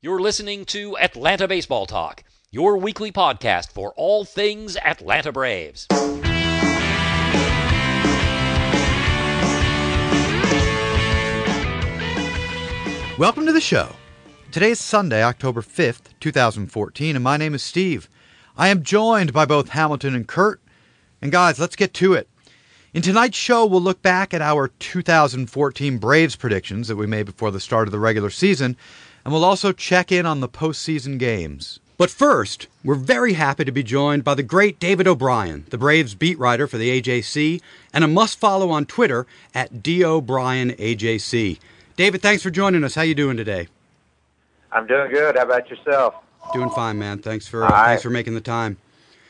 You're listening to Atlanta Baseball Talk, your weekly podcast for all things Atlanta Braves. Welcome to the show. Today is Sunday, October 5th, 2014, and my name is Steve. I am joined by both Hamilton and Kurt. And guys, let's get to it. In tonight's show, we'll look back at our 2014 Braves predictions that we made before the start of the regular season, and we'll also check in on the postseason games. But first, we're very happy to be joined by the great David O'Brien, the Braves beat writer for the AJC, and a must-follow on Twitter at DOBrianAJC. David, thanks for joining us. How you doing today? I'm doing good. How about yourself? Doing fine, man. Thanks for making the time.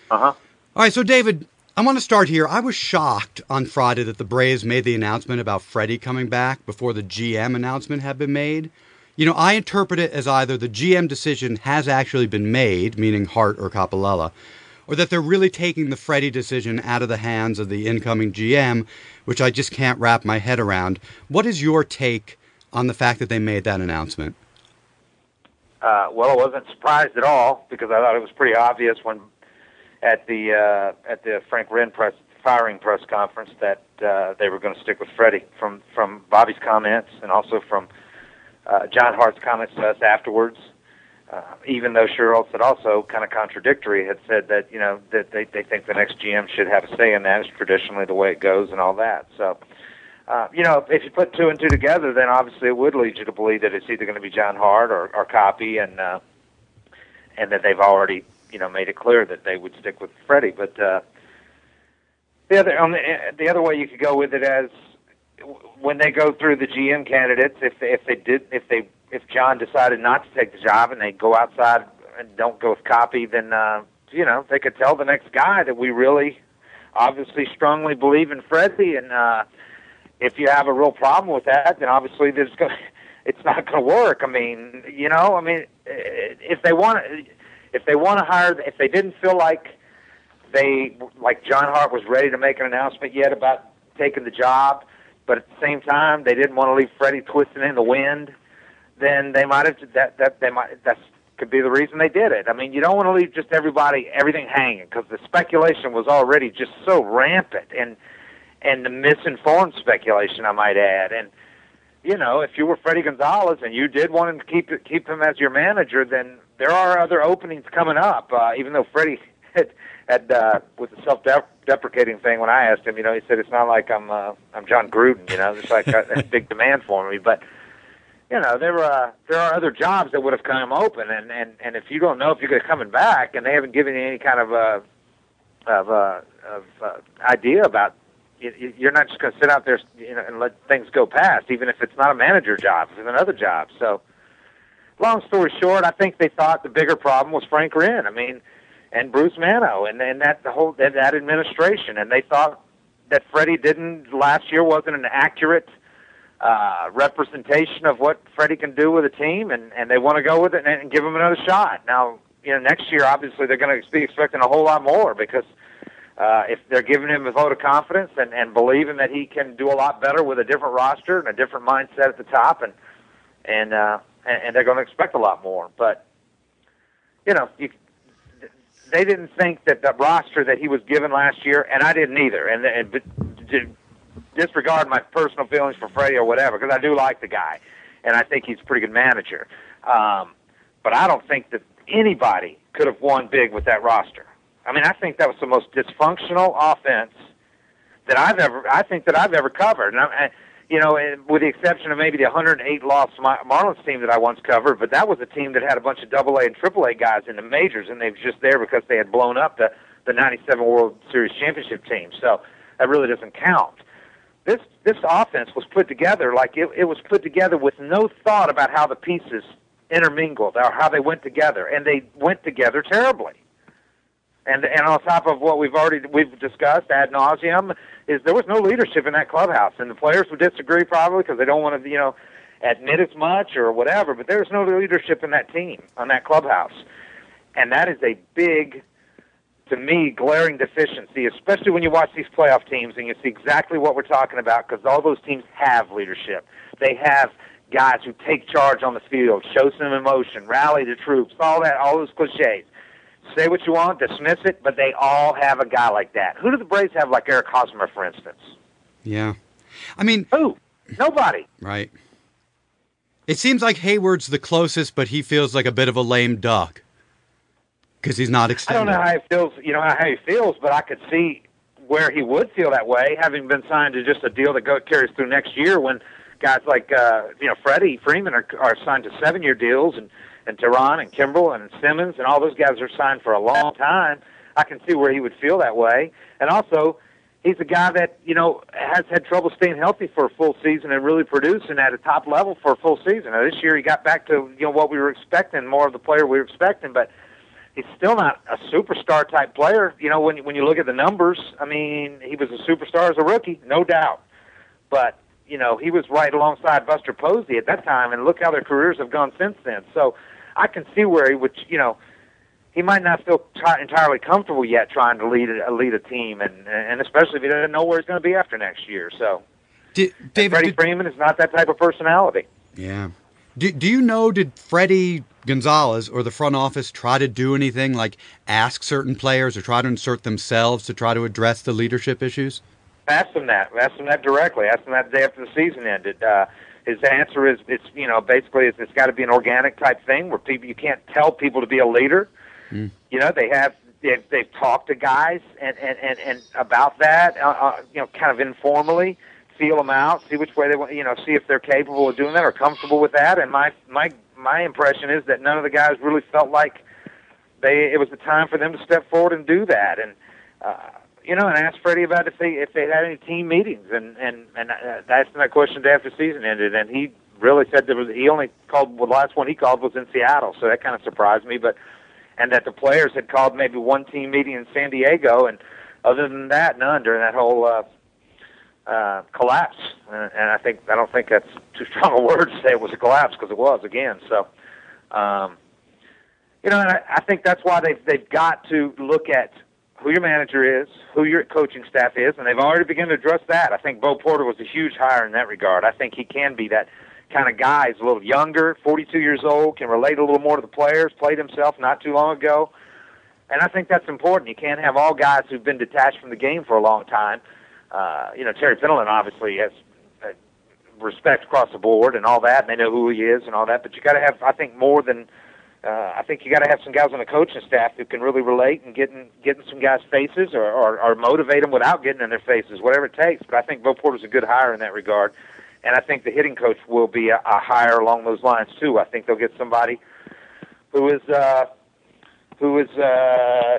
Uh-huh. All right, so David, I want to start here. I was shocked on Friday that the Braves made the announcement about Fredi coming back before the GM announcement had been made. You know, I interpret it as either the GM decision has actually been made, meaning Hart or Capalella, or that they're really taking the Fredi decision out of the hands of the incoming GM, which I just can't wrap my head around. What is your take on the fact that they made that announcement? Well, I wasn't surprised at all because I thought it was pretty obvious when at the Frank Wren firing press conference that they were going to stick with Fredi from Bobby's comments and also from John Hart's comments to us afterwards. Even though Sherrill had also kind of contradictory, had said that that they think the next GM should have a say in that. It's traditionally the way it goes and all that. So. If you put two and two together, then obviously it would lead you to believe that it's either going to be John Hart or Copy, and that they've already, made it clear that they would stick with Fredi. But the other way you could go with it as when they go through the GM candidates, if John decided not to take the job and they go outside and don't go with Copy, then they could tell the next guy that we really obviously strongly believe in Fredi and. If you have a real problem with that, then obviously it's not going to work. I mean, if they want to hire, if they didn't feel like John Hart was ready to make an announcement yet about taking the job, but at the same time they didn't want to leave Fredi twisting in the wind, then they might have that could be the reason they did it. I mean, you don't want to leave just everything hanging because the speculation was already just so rampant and the misinformed speculation, I might add. And, if you were Fredi Gonzalez and you did want to keep him as your manager, then there are other openings coming up. Even though Fredi had with the self-deprecating thing when I asked him, he said, it's not like I'm John Gruden, there's like a big demand for me. But, there are other jobs that would have come open. And if you don't know if you're coming back and they haven't given you any kind of idea about you're not just going to sit out there and let things go past, even if it's not a manager job, if it's another job. So, long story short, I think they thought the bigger problem was Frank Wren, and Bruce Mano, and that administration, and they thought that Fredi last year wasn't an accurate representation of what Fredi can do with a team, and they want to go with it and give him another shot. Now, next year, obviously, they're going to be expecting a whole lot more because. If they're giving him a vote of confidence and believing that he can do a lot better with a different roster and a different mindset at the top, and they're going to expect a lot more. But they didn't think that the roster that he was given last year, and I didn't either. And disregard my personal feelings for Fredi or whatever, because I do like the guy, and I think he's a pretty good manager. But I don't think that anybody could have won big with that roster. I mean, I think that was the most dysfunctional offense that I've ever covered. And with the exception of maybe the 108-loss Marlins team that I once covered, but that was a team that had a bunch of AA and AAA guys in the majors, and they were just there because they had blown up the 97 World Series championship team. So that really doesn't count. This offense was put together like it was put together with no thought about how the pieces intermingled or how they went together, and they went together terribly. And on top of what we've discussed ad nauseum, is there was no leadership in that clubhouse, and the players would disagree probably because they don't want to admit as much or whatever. But there was no leadership in that team, on that clubhouse, and that is a big, to me, glaring deficiency, especially when you watch these playoff teams and you see exactly what we're talking about, because all those teams have leadership. They have guys who take charge on the field, show some emotion, rally the troops, all those cliches. Say what you want, dismiss it, but they all have a guy like that. Who do the Braves have like Eric Hosmer, for instance? Yeah. I mean... Who? Nobody. Right. It seems like Hayward's the closest, but he feels like a bit of a lame duck because he's not extended. I don't know how he feels, how he feels, but I could see where he would feel that way, having been signed to just a deal that carries through next year when guys like, Fredi, Freeman are signed to 7-year deals, and Tehran and Kimbrel and Simmons and all those guys are signed for a long time. I can see where he would feel that way. And also, he's a guy that, has had trouble staying healthy for a full season and really producing at a top level for a full season. Now, this year he got back to, what we were expecting, more of the player we were expecting, but he's still not a superstar type player. When you look at the numbers, I mean, he was a superstar as a rookie, no doubt. But, he was right alongside Buster Posey at that time, and look how their careers have gone since then. So I can see where he would, he might not feel entirely comfortable yet trying to lead a team, and especially if he doesn't know where he's going to be after next year. So, Freddie Freeman is not that type of personality. Yeah. Do you know, did Fredi Gonzalez or the front office try to do anything like ask certain players or try to insert themselves to try to address the leadership issues? Asked him that directly. Asked him that the day after the season ended. His answer is, basically it's got to be an organic type thing where you can't tell people to be a leader. Mm. They've talked to guys and about that, kind of informally, feel them out, see which way they want, see if they're capable of doing that or comfortable with that. And my impression is that none of the guys really felt like it was the time for them to step forward and do that. And and asked Freddie about if they had any team meetings, and asked him that question after the season ended, and he really said he only called, the last one he called was in Seattle, so that kind of surprised me, and that the players had called maybe one team meeting in San Diego, and other than that, none during that whole collapse. And I don't think that's too strong a word to say it was a collapse, because it was again. So, and I think that's why they've got to look at who your manager is, who your coaching staff is, and they've already begun to address that. I think Bo Porter was a huge hire in that regard. I think he can be that kind of guy. He's a little younger, 42 years old, can relate a little more to the players, played himself not too long ago. And I think that's important. You can't have all guys who've been detached from the game for a long time. Terry Pendleton obviously has respect across the board and all that, and they know who he is and all that, but you got to have, I think, more than I think you got to have some guys on the coaching staff who can really relate and get in some guys' faces or motivate them without getting in their faces, whatever it takes. But I think Bo Porter's a good hire in that regard, and I think the hitting coach will be a hire along those lines too. I think they'll get somebody who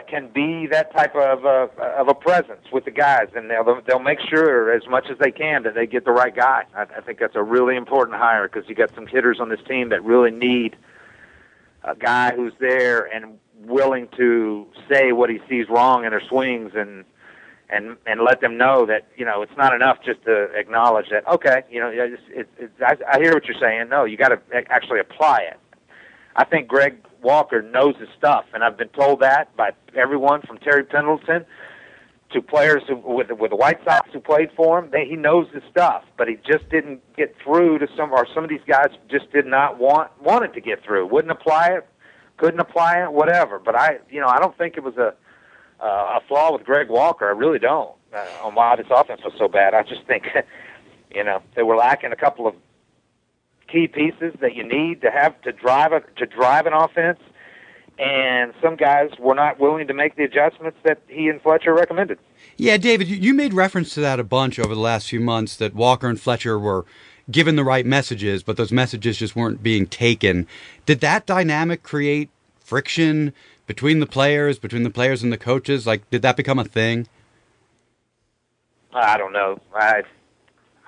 can be that type of a presence with the guys, and they'll make sure as much as they can that they get the right guy. I think that's a really important hire because you got some hitters on this team that really need a guy who's there and willing to say what he sees wrong in their swings and let them know that, it's not enough just to acknowledge that, okay, I hear what you're saying. No, you got to actually apply it. I think Greg Walker knows his stuff, and I've been told that by everyone from Terry Pendleton to players with the White Sox who played for him. He knows his stuff, but he just didn't get through to some of these guys just did not wanted to get through. Wouldn't apply it, couldn't apply it, whatever. But I don't think it was a flaw with Greg Walker. I really don't. On why this offense was so bad. I just think, they were lacking a couple of key pieces that you need to have to drive an offense. And some guys were not willing to make the adjustments that he and Fletcher recommended. Yeah, David, you made reference to that a bunch over the last few months, that Walker and Fletcher were given the right messages, but those messages just weren't being taken. Did that dynamic create friction between the players and the coaches? Like, did that become a thing? I don't know. I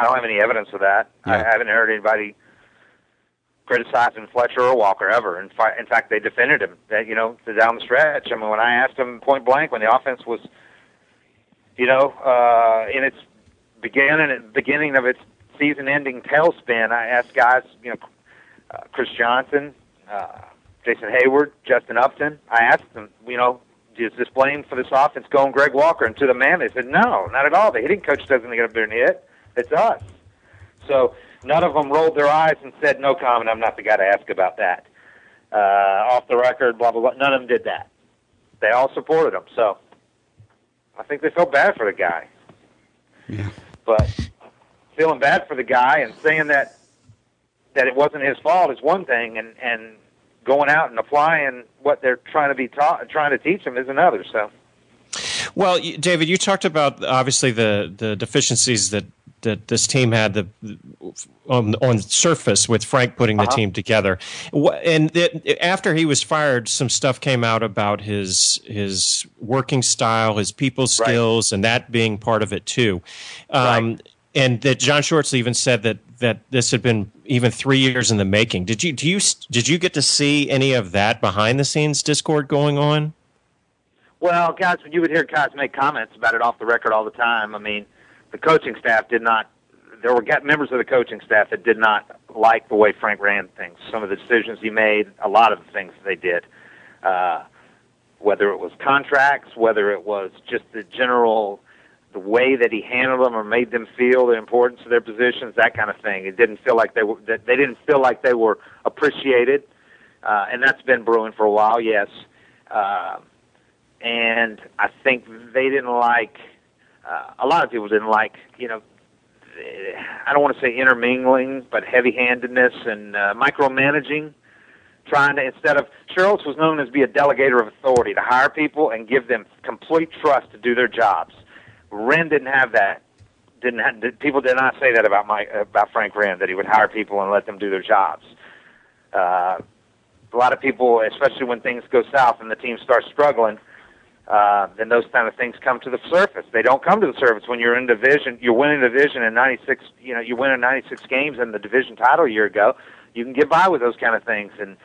don't have any evidence of that. Yeah. I haven't heard anybody criticizing Fletcher or Walker ever. In fact, they defended him. Down the stretch. I mean, when I asked him point blank when the offense was, in its beginning of its season-ending tailspin, I asked guys, Chris Johnson, Jason Hayward, Justin Upton. I asked them, is this blame for this offense going Greg Walker? And to the man, they said, no, not at all. The hitting coach doesn't get up there and hit. It's us. So None of them rolled their eyes and said, no comment, I'm not the guy to ask about that. Off the record, blah, blah, blah. None of them did that. They all supported him. So I think they felt bad for the guy. Yeah. But feeling bad for the guy and saying that it wasn't his fault is one thing, and going out and applying what they're trying to teach him is another. So. Well, David, you talked about obviously the deficiencies that this team had on surface with Frank putting the team together, and after he was fired, some stuff came out about his working style, his people skills, and that being part of it too. And that John Shorts even said that this had been even 3 years in the making. Did you get to see any of that behind the scenes discord going on? Well, guys, when you would hear guys make comments about it off the record all the time, I mean, the coaching staff did not. There were members of the coaching staff that did not like the way Frank ran things. Some of the decisions he made, a lot of the things they did, whether it was contracts, whether it was just the way that he handled them or made them feel the importance of their positions, that kind of thing. It didn't feel like they didn't feel like they were appreciated, and that's been brewing for a while. Yes. And I think they didn't like, a lot of people didn't like, I don't want to say intermingling, but heavy-handedness and micromanaging, trying to, instead of, Schultz was known as be a delegator of authority, to hire people and give them complete trust to do their jobs. Wren didn't have that. People did not say that about Frank Wren, that he would hire people and let them do their jobs. A lot of people, especially when things go south and the team starts struggling, then those kind of things come to the surface. They don't come to the surface when you're in division. You're winning division in 96. You win in 96 games in the division title a year ago. You can get by with those kind of things, and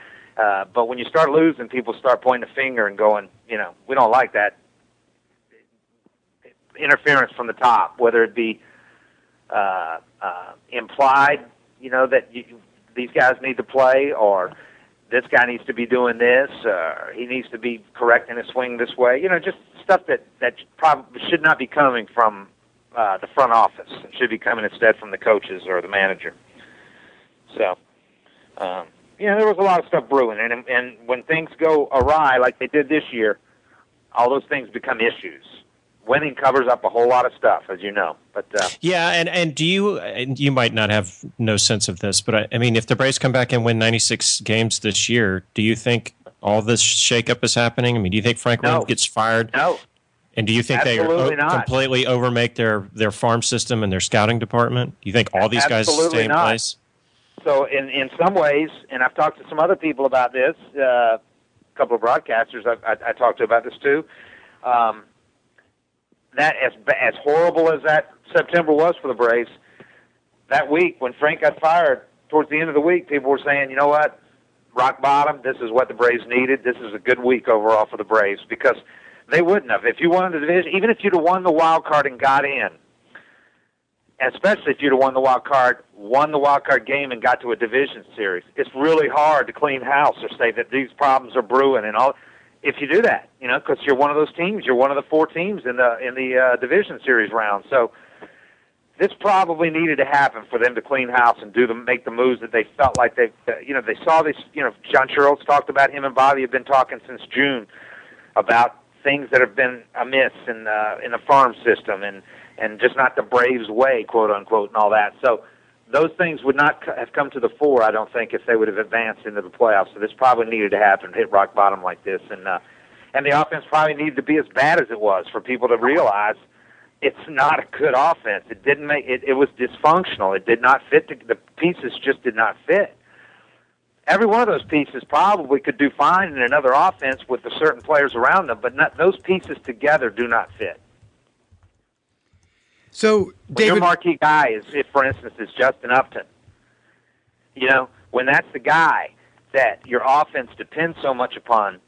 but when you start losing, people start pointing a finger and going, we don't like that interference from the top, whether it be implied, that these guys need to play, or this guy needs to be doing this, he needs to be correcting his swing this way. Just stuff that probably should not be coming from the front office. It should be coming instead from the coaches or the manager. So, there was a lot of stuff brewing, and when things go awry like they did this year, all those things become issues. Winning covers up a whole lot of stuff, as you know. But yeah, and do you might not have no sense of this, but I mean, if the Braves come back and win 96 games this year, do you think all this shakeup is happening? I mean, do you think Frank Wren gets fired? No. And do you think Absolutely they completely overmake their farm system and their scouting department? Do you think all these guys stay in place? So in some ways, and I've talked to some other people about this, a couple of broadcasters I talked to about this too. That as horrible as that September was for the Braves, that week when Frank got fired, towards the end of the week, people were saying, you know what, rock bottom, this is what the Braves needed. This is a good week overall for the Braves, because they wouldn't have. If you won the division, even if you'd have won the wild card and got in, especially if you'd have won the wild card game and got to a division series, it's really hard to clean house or say that these problems are brewing and all. If you do that, because you're one of those teams, you're one of the 4 teams in the division series round. So this probably needed to happen for them to clean house and make the moves that they felt like they saw this. John Schultz talked about, him and Bobby have been talking since June about things that have been amiss in the farm system and just not the Braves way, quote unquote, and all that. So those things would not have come to the fore, I don't think, if they would have advanced into the playoffs. So this probably needed to happen, hit rock bottom like this, and the offense probably needed to be as bad as it was for people to realize it's not a good offense. It didn't make it. It was dysfunctional. It did not fit. The pieces just did not fit. Every one of those pieces probably could do fine in another offense with the certain players around them, but those pieces together do not fit. So, David, your marquee guy is, if for instance, is Justin Upton. When that's the guy that your offense depends so much upon,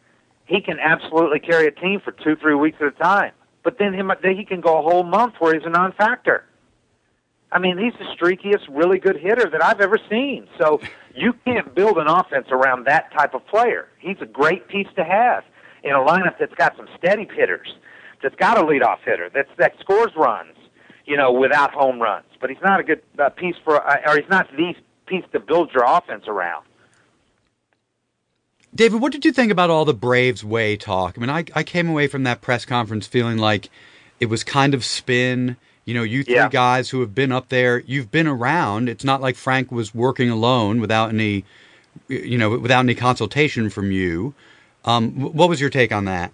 he can absolutely carry a team for 2-3 weeks at a time. But then he can go a whole month where he's a non-factor. I mean, he's the streakiest, really good hitter that I've ever seen. So you can't build an offense around that type of player. He's a great piece to have in a lineup that's got some steady hitters, that's got a leadoff hitter, that scores runs. without home runs. But he's not a good piece or he's not the piece to build your offense around. David, what did you think about all the Braves way talk? I mean, I came away from that press conference feeling like it was kind of spin. You three guys who have been up there, you've been around. It's not like Frank was working alone without any consultation from you. What was your take on that?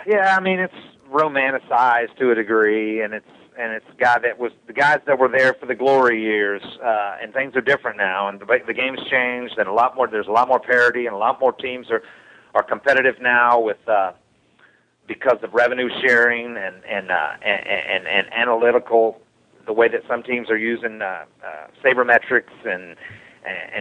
Yeah, I mean, it's romanticized to a degree, and it's the guys that were there for the glory years, and things are different now, and the game's changed, and there's a lot more parity, and a lot more teams are competitive now with because of revenue sharing and analytical, the way that some teams are using sabermetrics and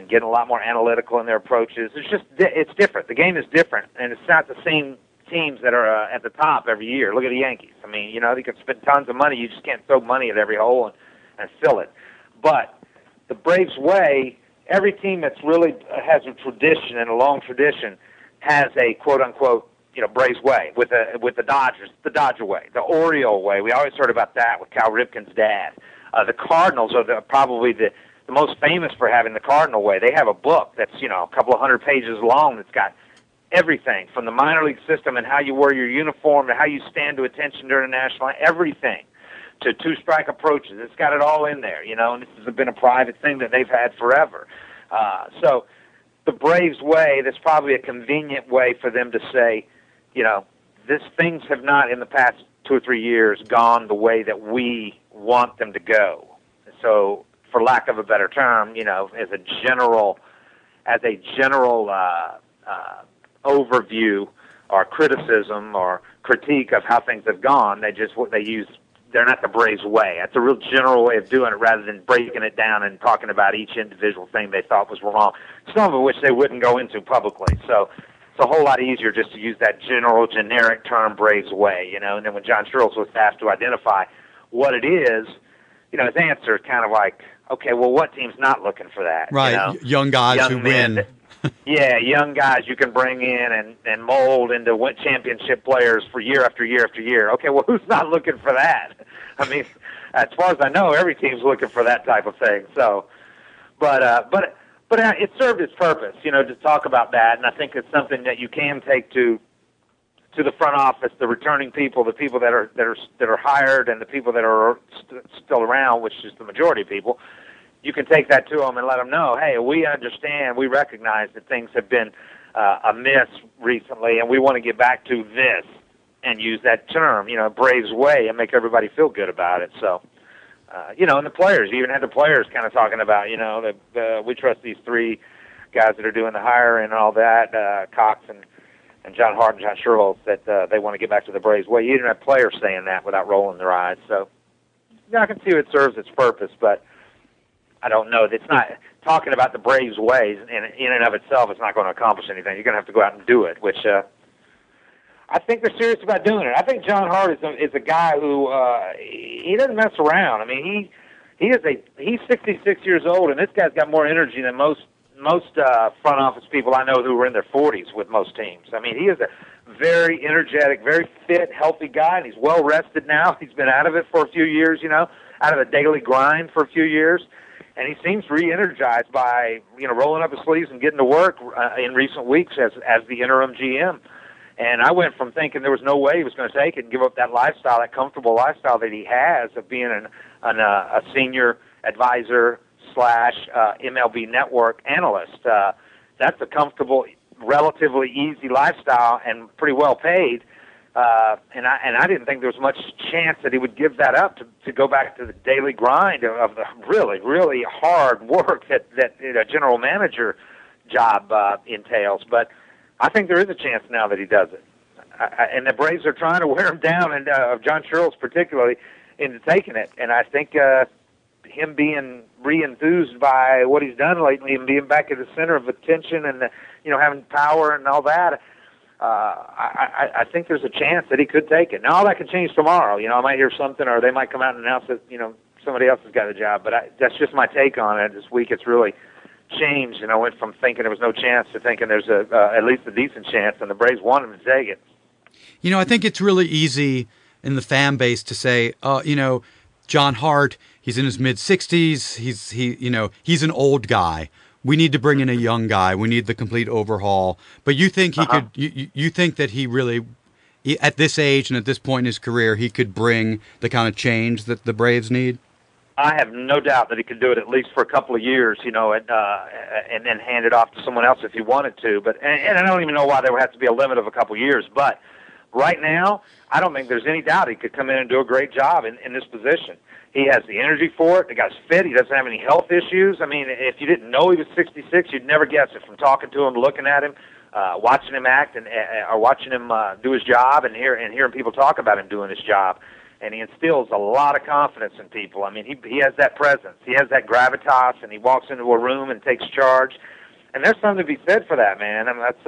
getting a lot more analytical in their approaches. It's different. The game is different, and it's not the same teams that are at the top every year. Look at the Yankees. I mean, they can spend tons of money. You just can't throw money at every hole and fill it. But the Braves way, every team that's really has a tradition and a long tradition has a quote unquote Braves way. With the Dodgers, the Dodger way, the Oriole way. We always heard about that with Cal Ripken's dad. The Cardinals are probably the most famous for having the Cardinal way. They have a book that's a couple of 100 pages long that's got everything from the minor league system and how you wear your uniform to how you stand to attention during a national, everything to two-strike approaches. It's got it all in there, and this has been a private thing that they've had forever. So the Braves way, that's probably a convenient way for them to say, things have not in the past 2 or 3 years gone the way that we want them to go. So for lack of a better term, as a general overview or criticism or critique of how things have gone, they're not the Braves way. That's a real general way of doing it rather than breaking it down and talking about each individual thing they thought was wrong, some of which they wouldn't go into publicly. So it's a whole lot easier just to use that generic term Braves way, and then when John Sherrills was asked to identify what it is, his answer is kind of like, okay, well, what team's not looking for that? Right, young guys who win. Yeah, young guys you can bring in and mold into championship players for year after year after year. Okay, well, who's not looking for that? I mean, as far as I know, every team's looking for that type of thing. So, but it served its purpose, to talk about that, and I think it's something that you can take to the front office, the returning people, the people that are hired, and the people that are still around, which is the majority of people. You can take that to them and let them know, hey, we understand, we recognize that things have been amiss recently, and we want to get back to this and use that term, Braves way, and make everybody feel good about it. So, and the players, you even had the players kind of talking about, we trust these three guys that are doing the hiring and all that, Cox and John Hart and John Sherrills, that they want to get back to the Braves way. You didn't have players saying that without rolling their eyes. So, I can see it serves its purpose, but I don't know. It's not talking about the Braves' ways in and of itself. It's not going to accomplish anything. You're going to have to go out and do it, which I think they're serious about doing it. I think John Hart is a guy who he doesn't mess around. I mean, he's 66 years old, and this guy's got more energy than most front office people I know who are in their 40s with most teams. I mean, he is a very energetic, very fit, healthy guy, and he's well rested now. He's been out of it for a few years, out of the daily grind for a few years. And he seems re-energized by, rolling up his sleeves and getting to work in recent weeks as the interim GM. And I went from thinking there was no way he was going to take it and give up that lifestyle, that comfortable lifestyle that he has of being a senior advisor / MLB network analyst. That's a comfortable, relatively easy lifestyle and pretty well paid. And I didn't think there was much chance that he would give that up to go back to the daily grind of the really, really hard work that a general manager job entails. But I think there is a chance now that he does it. And the Braves are trying to wear him down, and John Sherrills particularly, into taking it. And I think him being re-enthused by what he's done lately and being back at the center of attention and having power and all that, I think there's a chance that he could take it. Now, all that can change tomorrow. I might hear something, or they might come out and announce that, somebody else has got the job. But that's just my take on it. This week it's really changed, and I went from thinking there was no chance to thinking there's at least a decent chance, and the Braves want him to take it. I think it's really easy in the fan base to say, John Hart, he's in his mid-60s. He's an old guy. We need to bring in a young guy. We need the complete overhaul. But you think he could? You think that he really, at this age and at this point in his career, he could bring the kind of change that the Braves need? I have no doubt that he could do it at least for a couple of years, and then hand it off to someone else if he wanted to. And I don't even know why there would have to be a limit of a couple of years. But right now, I don't think there's any doubt he could come in and do a great job in this position. He has the energy for it. The guy's fit. He doesn't have any health issues. I mean, if you didn't know he was 66, you'd never guess it from talking to him, looking at him, watching him act, or watching him do his job, and hearing people talk about him doing his job. And he instills a lot of confidence in people. I mean, he has that presence. He has that gravitas, and he walks into a room and takes charge. And there's something to be said for that, man. I mean, that's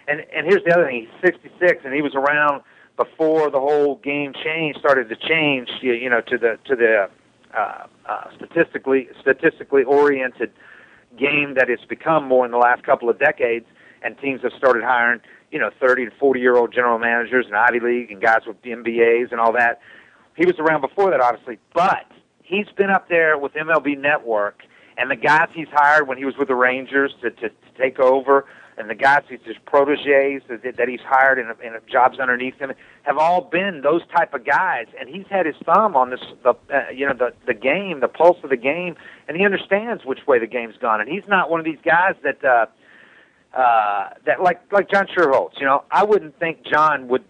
and here's the other thing. He's 66, and he was around before the whole game started to change, to the statistically oriented game that it's become more in the last couple of decades, and teams have started hiring, 30 to 40-year-old general managers in Ivy League and guys with MBAs and all that. He was around before that, obviously, but he's been up there with MLB Network, and the guys he's hired when he was with the Rangers to take over, and the guys, his protégés that he's hired in jobs underneath him, have all been those type of guys. And he's had his thumb on the game, the pulse of the game, and he understands which way the game's gone. And he's not one of these guys that like John Schuerholz. I wouldn't think John would.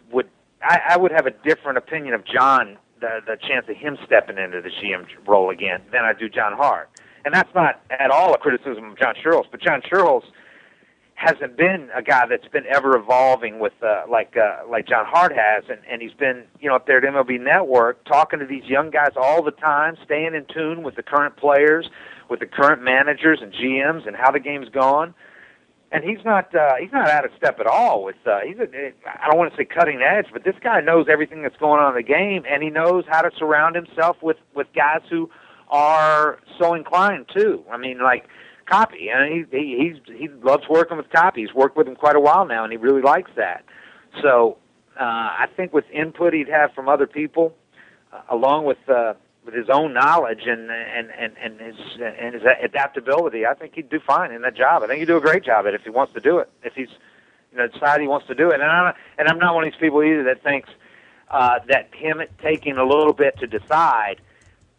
I would have a different opinion of John, the chance of him stepping into the GM role again, than I do John Hart. And that's not at all a criticism of John Schuerholz, but John Schuerholz hasn't been a guy that's been ever evolving with like John Hart has, and he's been up there at MLB Network talking to these young guys all the time, staying in tune with the current players, with the current managers and GMs, and how the game's gone. And he's not out of step at all with I don't want to say cutting edge, but this guy knows everything that's going on in the game, and he knows how to surround himself with guys who are so inclined too. I mean, like Copy, and he loves working with Copy. He's worked with him quite a while now, and he really likes that. So I think with input he'd have from other people, along with his own knowledge and his adaptability, I think he'd do fine in that job. I think he'd do a great job at it if he wants to do it. If he's decided he wants to do it, and I'm not one of these people either that thinks that him taking a little bit to decide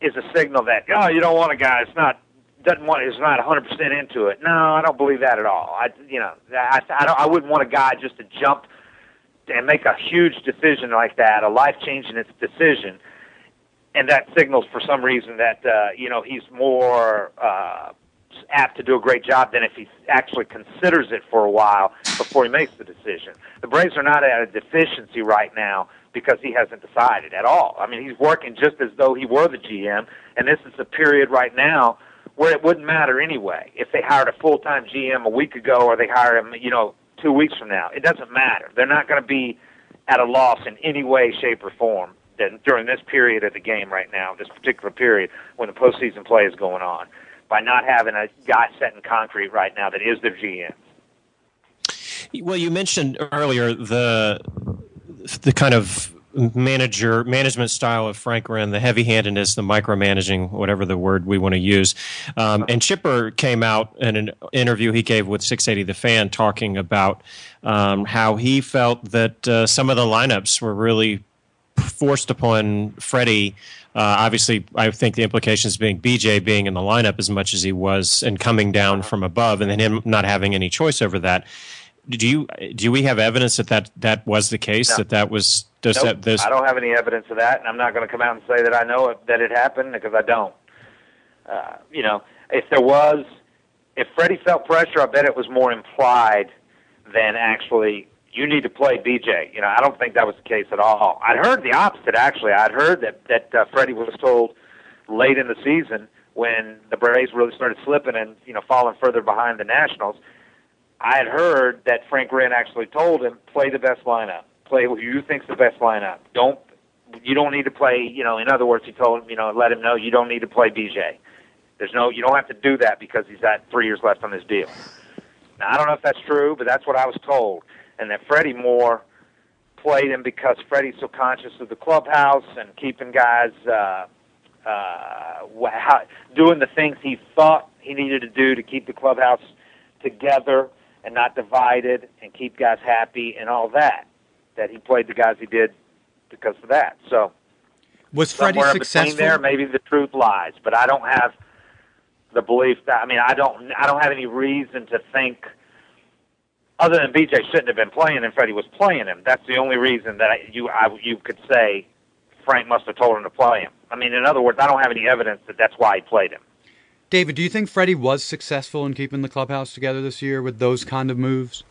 is a signal that you don't want a guy that's not 100% into it. No, I don't believe that at all. I wouldn't want a guy just to jump and make a huge decision like that, a life-changing decision, and that signals for some reason that he's more apt to do a great job than if he actually considers it for a while before he makes the decision. The Braves are not at a deficiency right now because he hasn't decided at all. I mean, he's working just as though he were the GM, and this is a period right now where it wouldn't matter anyway if they hired a full-time GM a week ago or they hire him, 2 weeks from now. It doesn't matter. They're not going to be at a loss in any way, shape, or form during this period of the game right now, this particular period when the postseason play is going on, by not having a guy set in concrete right now that is their GM. Well, you mentioned earlier the kind of management style of Frank Wren, the heavy-handedness, the micromanaging, whatever the word we want to use. And Chipper came out in an interview he gave with 680 The Fan talking about how he felt that some of the lineups were really forced upon Fredi. Obviously, I think the implications being BJ being in the lineup as much as he was and coming down from above, and then him not having any choice over that. Do we have evidence that was the case? No. That was nope. I don't have any evidence of that, and I'm not going to come out and say that I know that it happened because I don't. If Fredi felt pressure, I bet it was more implied than actually. You need to play BJ. I don't think that was the case at all. I'd heard the opposite, actually. I'd heard that Fredi was told late in the season when the Braves really started slipping and falling further behind the Nationals. I had heard that Frank Wren actually told him, play the best lineup. Play who you think's the best lineup. You don't need to play, in other words, he told him, let him know you don't need to play BJ. You don't have to do that because he's got 3 years left on his deal. Now, I don't know if that's true, but that's what I was told. And that Fredi more played him because Fredi's so conscious of the clubhouse and keeping guys doing the things he thought he needed to do to keep the clubhouse together and not divided and keep guys happy and all that he played the guys he did because of that. So was Fredi successful? Between there, maybe the truth lies, but I don't have the belief that I don't have any reason to think other than BJ shouldn't have been playing and Fredi was playing him. That's the only reason that you could say Frank must have told him to play him. I mean, in other words, I don't have any evidence that that's why he played him. David, do you think Fredi was successful in keeping the clubhouse together this year with those kind of moves?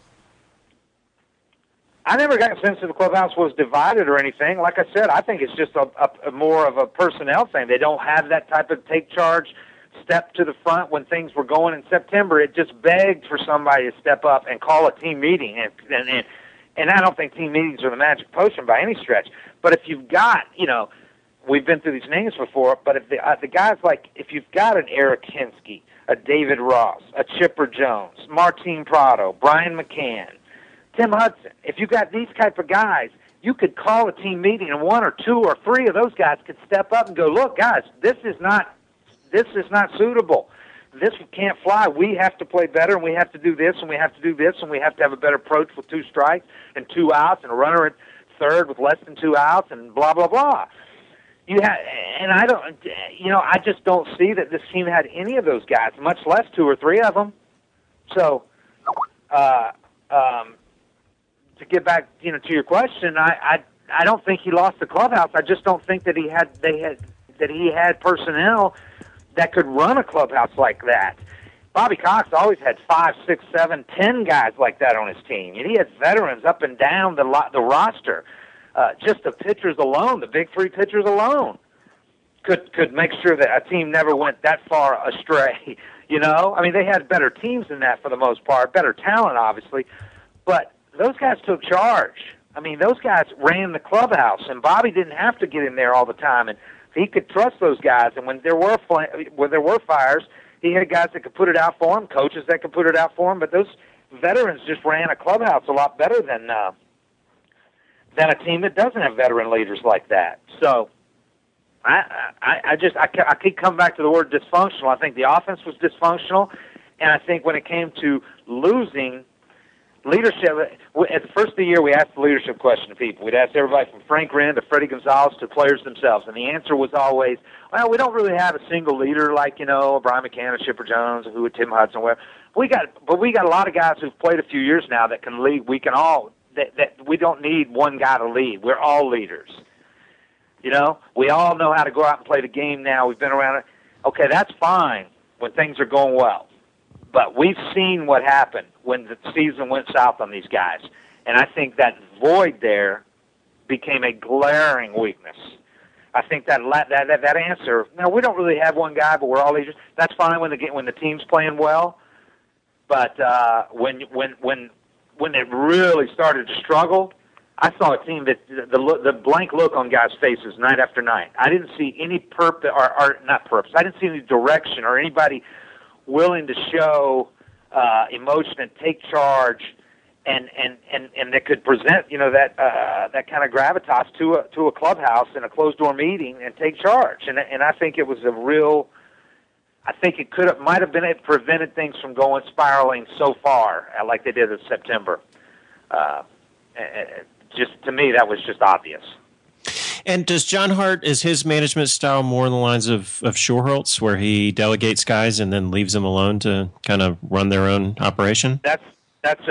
I never got a sense that the clubhouse was divided or anything. Like I said, I think it's just a more of a personnel thing. They don't have that type of take charge, step to the front when things were going in September. It just begged for somebody to step up and call a team meeting. And I don't think team meetings are the magic potion by any stretch. But if you've got, we've been through these names before, but if the guys if you've got an Eric Hinsky, a David Ross, a Chipper Jones, Martin Prado, Brian McCann, Tim Hudson, if you've got these type of guys, you could call a team meeting and one or two or three of those guys could step up and go, look, guys, this is not suitable. This can't fly. We have to play better, and we have to do this, and we have to do this, and we have to have a better approach with 2 strikes and 2 outs and a runner at third with less than 2 outs and blah, blah, blah. I just don't see that this team had any of those guys, much less 2 or 3 of them. So, to get back, to your question, I don't think he lost the clubhouse. I just don't think that he had personnel that could run a clubhouse like that. Bobby Cox always had 5, 6, 7, 10 guys like that on his team, and he had veterans up and down the roster. Just the pitchers alone, the big 3 pitchers alone, could make sure that a team never went that far astray. I mean, they had better teams than that for the most part, better talent, obviously, but those guys took charge. I mean, those guys ran the clubhouse, and Bobby didn't have to get in there all the time, and he could trust those guys. And when there were fires, he had guys that could put it out for him, coaches that could put it out for him. But those veterans just ran a clubhouse a lot better than a team that doesn't have veteran leaders like that. So I keep coming back to the word dysfunctional. I think the offense was dysfunctional, and I think when it came to losing leadership, at the first of the year, we asked the leadership question to people. We'd ask everybody from Frank Wren to Fredi Gonzalez to players themselves, and the answer was always, well, we don't really have a single leader like, Brian McCann or Chipper Jones or Tim Hudson. Where we got a lot of guys who've played a few years now that can lead. We can all that we don't need one guy to lead. We're all leaders. We all know how to go out and play the game now. We've been around it. Okay, that's fine when things are going well. But we've seen what happened when the season went south on these guys. And I think that void there became a glaring weakness. I think that answer, no, we don't really have one guy, but we're all leaders. That's fine when the team's playing well. But when it really started to struggle, I saw a team that the blank look on guys' faces night after night. I didn't see any purpose, or not purpose. I didn't see any direction or anybody willing to show emotion and take charge, and that could present that kind of gravitas to a clubhouse in a closed door meeting and take charge. And I think it was a real. I think it might have been it prevented things from spiraling so far like they did in September. Just to me, that was just obvious. And does John Hart, is his management style more in the lines of Shorholt's, where he delegates guys and then leaves them alone to kind of run their own operation? That's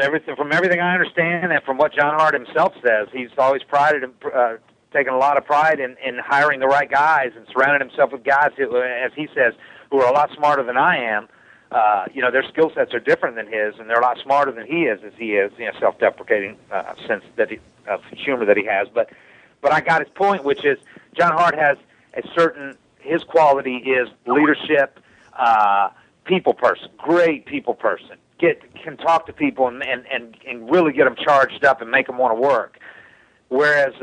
everything. From everything I understand, and from what John Hart himself says, he's always taken a lot of pride in hiring the right guys and surrounding himself with guys who, as he says, who are a lot smarter than I am. Their skill sets are different than his, and they're a lot smarter than he is, as he is. Self-deprecating sense of humor that he has, but I got his point, which is John Hart has his quality is leadership, people person, great people person, can talk to people and really get them charged up and make them want to work. Whereas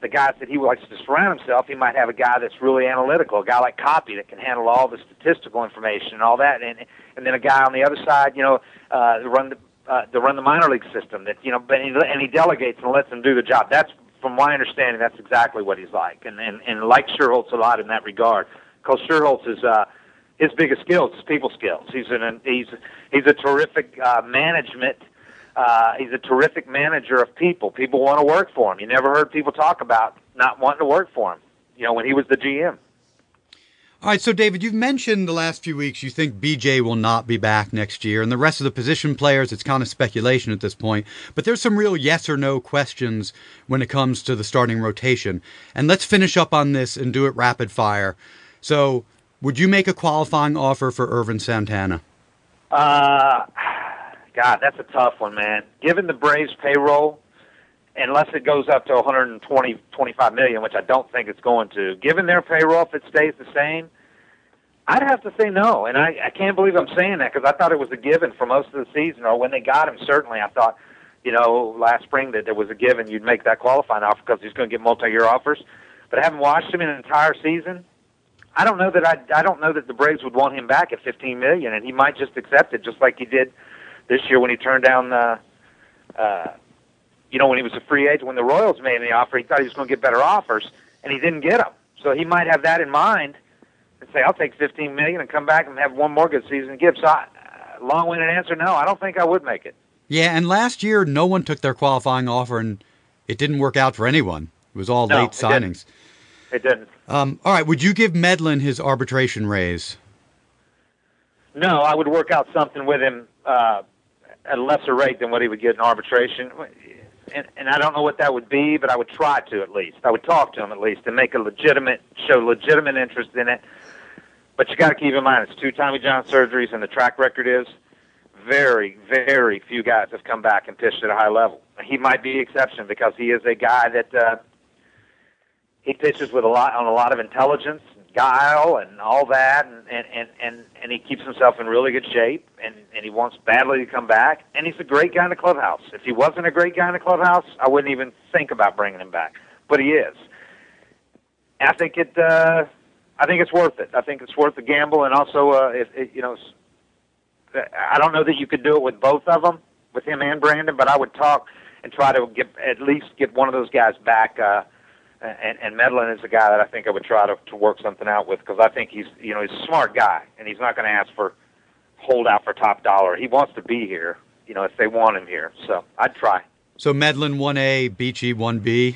the guys that he likes to surround himself, he might have a guy that's really analytical, a guy like Copy that can handle all the statistical information and all that, and then a guy on the other side, run to run the minor league system. That and he delegates and lets them do the job. That's, from my understanding, that's exactly what he's like, and like Sherholtz a lot in that regard. Because Sherholtz is his biggest skills is people skills. He's a terrific management. He's a terrific manager of people. People want to work for him. You never heard people talk about not wanting to work for him. When he was the GM. All right, so David, you've mentioned the last few weeks you think BJ will not be back next year, and the rest of the position players, it's kind of speculation at this point, but there's some real yes or no questions when it comes to the starting rotation. And let's finish up on this and do it rapid fire. So, would you make a qualifying offer for Ervin Santana? God, that's a tough one, man. Given the Braves' payroll, unless it goes up to 125 million, which I don't think it's going to. Given their payroll, if it stays the same, I'd have to say no. And I can't believe I'm saying that because I thought it was a given for most of the season, or when they got him, certainly I thought, last spring that there was a given you'd make that qualifying offer because he's going to get multi-year offers. But I haven't watched him in an entire season. I don't know that the Braves would want him back at $15 million, and he might just accept it, just like he did this year when he turned down when he was a free agent, when the Royals made him the offer, he thought he was going to get better offers, and he didn't get them. So he might have that in mind and say, I'll take $15 million and come back and have one more good season and give. So, long-winded answer, no, I don't think I would make it. Yeah, and last year, no one took their qualifying offer, and it didn't work out for anyone. It was all late signings. It didn't. All right, would you give Medlin his arbitration raise? No, I would work out something with him at a lesser rate than what he would get in arbitration. And I don't know what that would be, but I would try to at least. I would talk to him at least and show legitimate interest in it. But you got to keep in mind, it's 2 Tommy John surgeries, and the track record is very, very few guys have come back and pitched at a high level. He might be the exception because he is a guy that he pitches with a lot of intelligence, guile, and all that, and he keeps himself in really good shape, and he wants badly to come back, and he's a great guy in the clubhouse. If he wasn't a great guy in the clubhouse, I wouldn't even think about bringing him back, but he is. I think it's worth it. I think it's worth the gamble, and also, I don't know that you could do it with both of them, with him and Brandon, but I would talk and try to at least get one of those guys back. And Medlin is a guy that I think I would try to work something out with because I think he's a smart guy, and he's not going to ask for hold out for top dollar. He wants to be here, if they want him here. So I'd try. So Medlin 1A, Beachy 1B?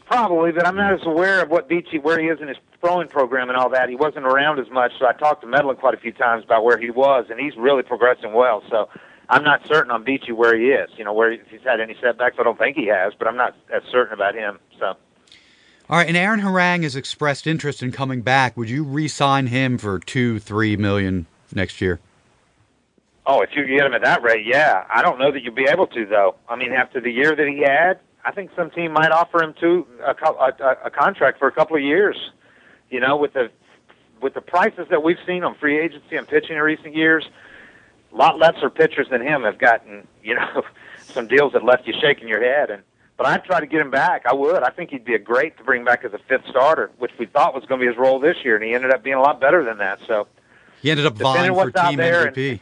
Probably, but I'm not as aware of what Beachy, where he is in his throwing program and all that. He wasn't around as much, so I talked to Medlin quite a few times about where he was, and he's really progressing well. So I'm not certain on Beachy where he is, if he's had any setbacks. I don't think he has, but I'm not as certain about him. So. All right, and Aaron Harang has expressed interest in coming back. Would you re-sign him for $2-3 million next year? Oh, if you get him at that rate, yeah. I don't know that you'll be able to, though. I mean, after the year that he had, I think some team might offer him a contract for a couple of years. With the prices that we've seen on free agency and pitching in recent years, a lot lesser pitchers than him have gotten, some deals that left you shaking your head. But I'd try to get him back. I would. I think he'd be a great to bring back as a 5th starter, which we thought was going to be his role this year, and he ended up being a lot better than that. So he ended up vying for team MVP.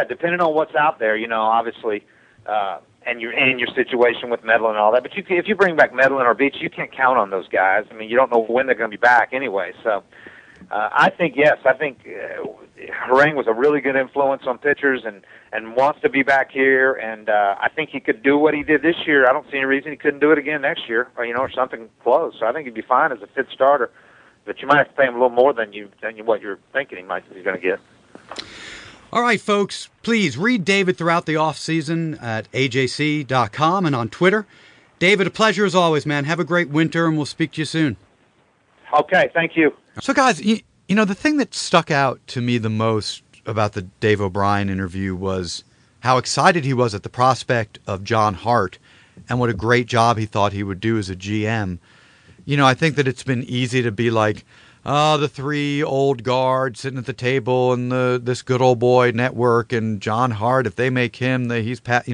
Depending on what's out there, obviously, and your situation with Medlin and all that. But if you bring back Medlin or Beach, you can't count on those guys. I mean, you don't know when they're going to be back anyway. So I think, yes, Harang was a really good influence on pitchers and wants to be back here, and I think he could do what he did this year. I don't see any reason he couldn't do it again next year, or something close. So I think he'd be fine as a 5th starter, but you might have to pay him a little more than what you're thinking he's going to get. All right, folks, please read David throughout the offseason at AJC.com and on Twitter. David, a pleasure as always, man. Have a great winter, and we'll speak to you soon. Okay, thank you. So, guys, the thing that stuck out to me the most about the Dave O'Brien interview was how excited he was at the prospect of John Hart and what a great job he thought he would do as a GM. I think that it's been easy to be like, the 3 old guards sitting at the table and this good old boy network and John Hart, if they make him, he's Pat,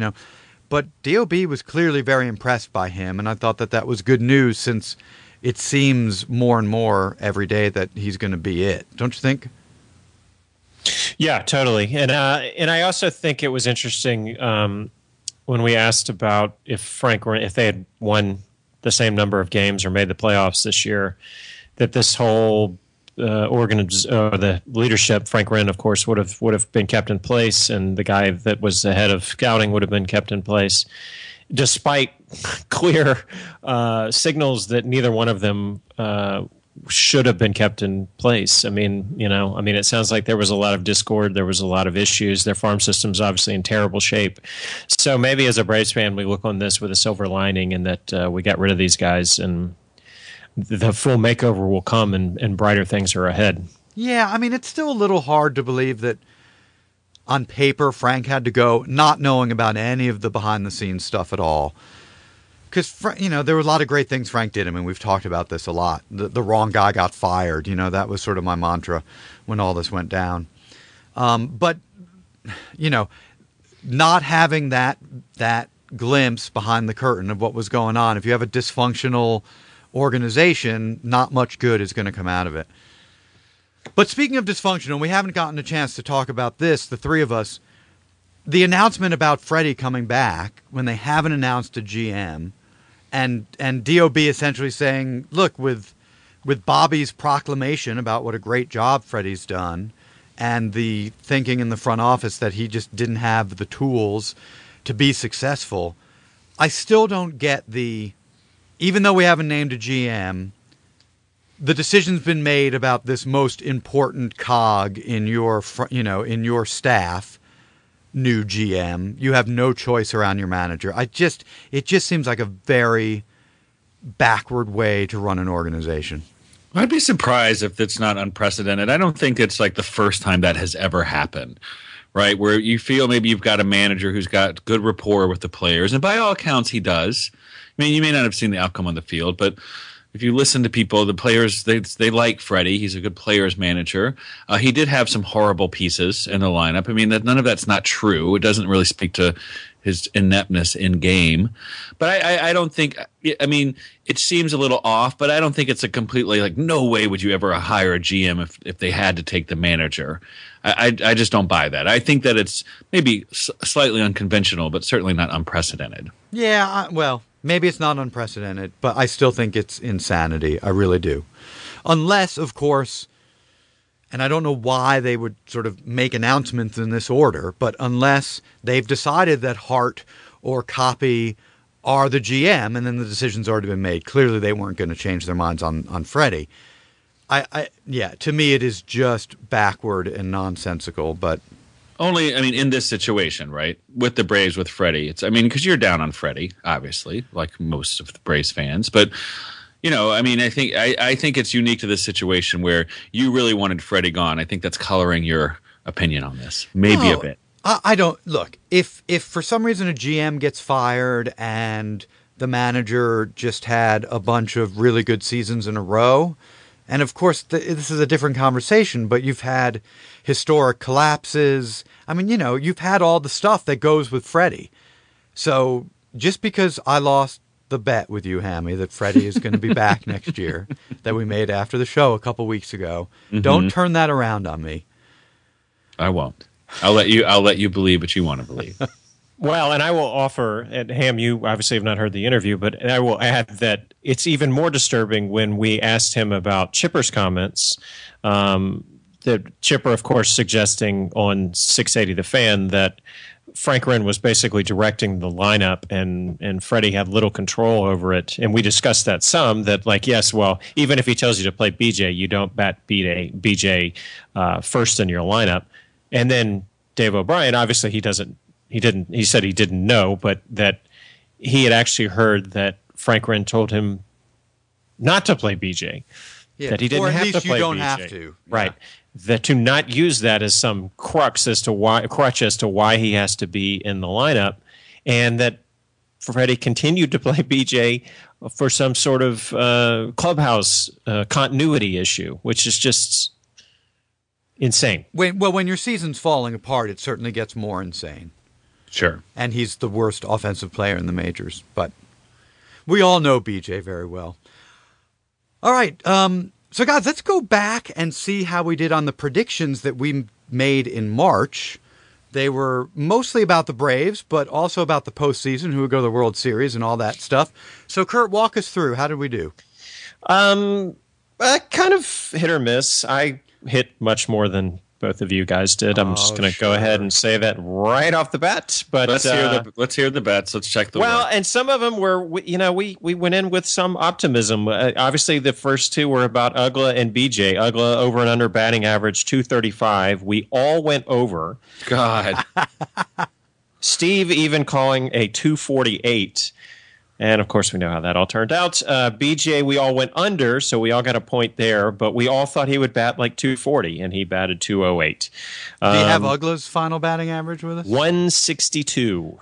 But DOB was clearly very impressed by him, and I thought that was good news since it seems more and more every day that he's going to be it. Don't you think? Yeah, totally. And I also think it was interesting when we asked about if they had won the same number of games or made the playoffs this year, that this whole the leadership, Frank Wren, of course, would have been kept in place, and the guy that was the head of scouting would have been kept in place, despite clear signals that neither one of them should have been kept in place. It sounds like there was a lot of discord. There was a lot of issues. Their farm system's obviously in terrible shape. So maybe as a Braves fan, we look on this with a silver lining in that we got rid of these guys and the full makeover will come and brighter things are ahead. Yeah, it's still a little hard to believe that on paper Frank had to go not knowing about any of the behind-the-scenes stuff at all. Because, there were a lot of great things Frank did. We've talked about this a lot. The wrong guy got fired. That was sort of my mantra when all this went down. But not having that glimpse behind the curtain of what was going on, if you have a dysfunctional organization, not much good is going to come out of it. But speaking of dysfunctional, we haven't gotten a chance to talk about this, the three of us. The announcement about Fredi coming back when they haven't announced a GM, and DOB essentially saying, look, with Bobby's proclamation about what a great job Fredi's done, and the thinking in the front office that he just didn't have the tools to be successful, I still don't get even though we haven't named a GM, the decision's been made about this most important cog in your staff, new GM. You have no choice around your manager. It just seems like a very backward way to run an organization. I'd be surprised if it's not unprecedented. I don't think it's like the first time that has ever happened, right? Where you feel maybe you've got a manager who's got good rapport with the players, and by all accounts he does. You may not have seen the outcome on the field, but if you listen to people, the players, they like Fredi. He's a good players manager. He did have some horrible pieces in the lineup. None of that's not true. It doesn't really speak to his ineptness in game. But I don't think – it seems a little off, but I don't think it's a completely like no way would you ever hire a GM if they had to take the manager. I just don't buy that. I think that it's maybe slightly unconventional, but certainly not unprecedented. Yeah, maybe it's not unprecedented, but I still think it's insanity. I really do. Unless, of course, and I don't know why they would sort of make announcements in this order, but unless they've decided that Hart or Copy are the GM and then the decision's already been made. Clearly they weren't going to change their minds on Fredi. To me it is just backward and nonsensical, but... Only, in this situation, right, with the Braves, with Fredi, it's, because you're down on Fredi, obviously, like most of the Braves fans, but, I think it's unique to this situation where you really wanted Fredi gone. I think that's coloring your opinion on this, maybe a bit. I don't, look, if for some reason a GM gets fired and the manager just had a bunch of really good seasons in a row, and of course, this is a different conversation, but you've had historic collapses. You've had all the stuff that goes with Fredi. So just because I lost the bet with you, Hammy, that Fredi is going to be back next year, that we made after the show a couple weeks ago, don't turn that around on me. I won't. I'll let you believe what you want to believe. Well, and I will offer, and Ham, you obviously have not heard the interview, but I will add that it's even more disturbing when we asked him about Chipper's comments. The Chipper, of course, suggesting on 680 The Fan that Frank Wren was basically directing the lineup and Fredi had little control over it. And we discussed that some, that even if he tells you to play BJ, you don't bat BJ first in your lineup. And then Dave O'Brien, obviously he said he didn't know, but that he had actually heard that Frank Wren told him not to play BJ. Yeah, that he didn't have to play BJ. Or at least you don't have to. Right. That to not use that as some crutch as to why he has to be in the lineup, and that Fredi continued to play BJ for some sort of clubhouse continuity issue, which is just insane. When your season's falling apart, it certainly gets more insane. Sure. And he's the worst offensive player in the majors, but we all know BJ very well. All right, so guys, let's go back and see how we did on the predictions that we made in March. They were mostly about the Braves, but also about the postseason, who would go to the World Series and all that stuff. So, Kurt, walk us through. How did we do? Kind of hit or miss. I hit much more than both of you guys did. I'm just going to go ahead and say that right off the bat. But let's hear the bets. Let's check the well, work. And some of them were, we went in with some optimism. Obviously, the first two were about UGLA and BJ. UGLA over and under batting average 235. We all went over. God. Steve even calling a 248. And, of course, we know how that all turned out. BJ, we all went under, so we all got a point there. But we all thought he would bat like 240, and he batted 208. Do you have UGLA's final batting average with us? 162.